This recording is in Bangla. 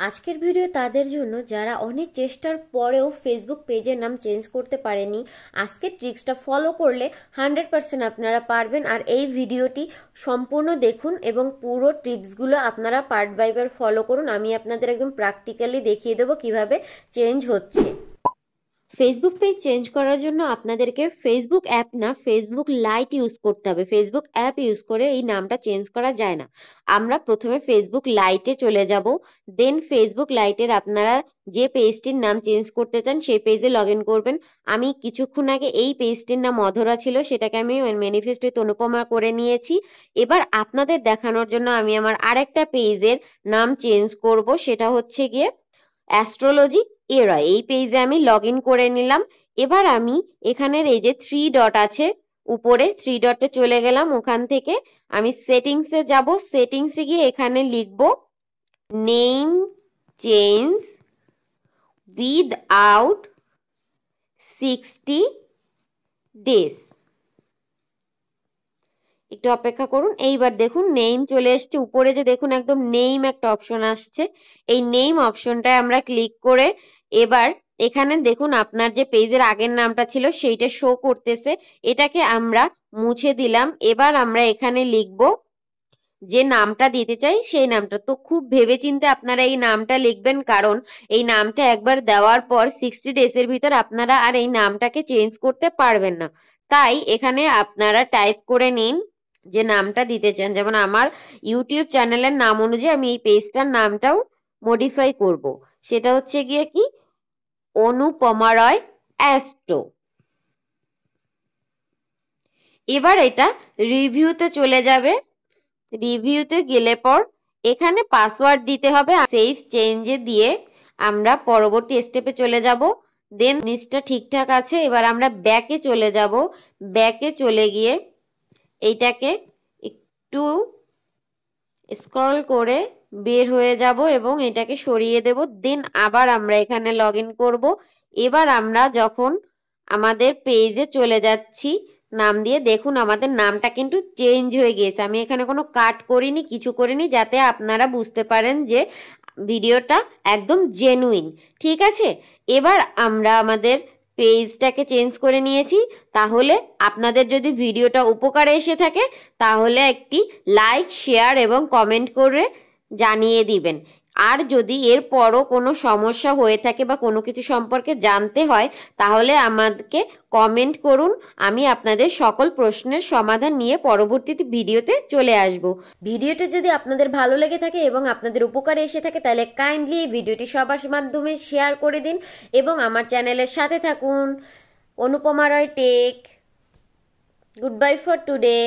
আজকের ভিডিও তাদের জন্য যারা অনেক চেষ্টার পরেও ফেসবুক পেজের নাম চেঞ্জ করতে পারেনি। আজকের ট্রিক্সটা ফলো করলে 100% আপনারা পারবেন। আর এই ভিডিওটি সম্পূর্ণ দেখুন এবং পুরো টিপসগুলো আপনারা পার্ট বাই পার্ট ফলো করুন। আমি আপনাদের একদম প্র্যাকটিক্যালি দেখিয়ে দেবো কিভাবে চেঞ্জ হচ্ছে। ফেসবুক পেজ চেঞ্জ করার জন্য আপনাদেরকে ফেসবুক অ্যাপ না, ফেসবুক লাইট ইউজ করতে হবে। ফেসবুক অ্যাপ ইউজ করে এই নামটা চেঞ্জ করা যায় না। আমরা প্রথমে ফেসবুক লাইটে চলে যাব, দেন ফেসবুক লাইটের আপনারা যে পেজটির নাম চেঞ্জ করতে চান সেই পেজে লগ ইন করবেন। আমি কিছুক্ষণ আগে এই পেজটির নাম অধরা ছিল, সেটাকে আমি ম্যানিফেস্ট উইথ অনুপমা করে নিয়েছি। এবার আপনাদের দেখানোর জন্য আমি আমার আরেকটা পেজের নাম চেঞ্জ করব, সেটা হচ্ছে গিয়ে অ্যাস্ট্রোলজি এরা। এই পেজে আমি লগ ইন করে নিলাম। এবার আমি এখানের এই যে 3 ডট আছে উপরে, 3 ডটে চলে গেলাম। ওখান থেকে আমি সেটিংসে যাব। সেটিংসে গিয়ে এখানে লিখব নেম চেঞ্জ উইথআউট 60 ডেজ। একটু অপেক্ষা করুন। এইবার দেখুন নেম চলে এসছে। উপরে যে দেখুন একদম নেম একটা অপশন আসছে, এই নেম অপশনটায় আমরা ক্লিক করে এবার এখানে দেখুন আপনার যে পেজের আগের নামটা ছিল সেইটা শো করতেছে, এটাকে আমরা মুছে দিলাম। এবার আমরা এখানে লিখব যে নামটা দিতে চাই সেই নামটা। তো খুব ভেবেচিন্তে আপনারা এই নামটা লিখবেন, কারণ এই নামটা একবার দেওয়ার পর 60 ডেজের ভিতর আপনারা আর এই নামটাকে চেঞ্জ করতে পারবেন না। তাই এখানে আপনারা টাইপ করে নিন যে নামটা দিতে চান। যেমন আমার ইউটিউব চ্যানেলের নাম অনুযায়ী আমি এই পেজটার নামটাও মডিফাই করব। সেটা হচ্ছে গিয়ে কি অনুপমা রয় অ্যাস্ট্রো। এবার এটা রিভিউতে চলে যাবে। রিভিউতে গেলে পর এখানে পাসওয়ার্ড দিতে হবে। সেভ চেঞ্জে দিয়ে আমরা পরবর্তী স্টেপে চলে যাব। দেন জিনিসটা ঠিকঠাক আছে। এবার আমরা ব্যাকে চলে যাব। ব্যাকে চলে গিয়ে এইটাকে একটু স্ক্রল করে বের হয়ে যাব এবং এটাকে সরিয়ে দেব। দেন আবার আমরা এখানে লগ ইন করবো। এবার আমরা যখন আমাদের পেজে চলে যাচ্ছি নাম দিয়ে, দেখুন আমাদের নামটা কিন্তু চেঞ্জ হয়ে গিয়েছে। আমি এখানে কোনো কাট করিনি, কিছু করিনি, যাতে আপনারা বুঝতে পারেন যে ভিডিওটা একদম জেনুইন। ঠিক আছে, এবার আমরা আমাদের পেজটাকে চেঞ্জ করে নিয়েছি। তাহলে আপনাদের যদি ভিডিওটা উপকারে এসে থাকে তাহলে একটি লাইক, শেয়ার এবং কমেন্ট করে জানিয়ে দিবেন। আর যদি এরপরও কোনো সমস্যা হয়ে থাকে বা কোনো কিছু সম্পর্কে জানতে হয় তাহলে আমাদেরকে কমেন্ট করুন। আমি আপনাদের সকল প্রশ্নের সমাধান নিয়ে পরবর্তীতে ভিডিওতে চলে আসব। ভিডিওটি যদি আপনাদের ভালো লেগে থাকে এবং আপনাদের উপকারে এসে থাকে তাহলে কাইন্ডলি এই ভিডিওটি সবার মাধ্যমে শেয়ার করে দিন এবং আমার চ্যানেলের সাথে থাকুন। Anupama Roy tech. Good bye for today.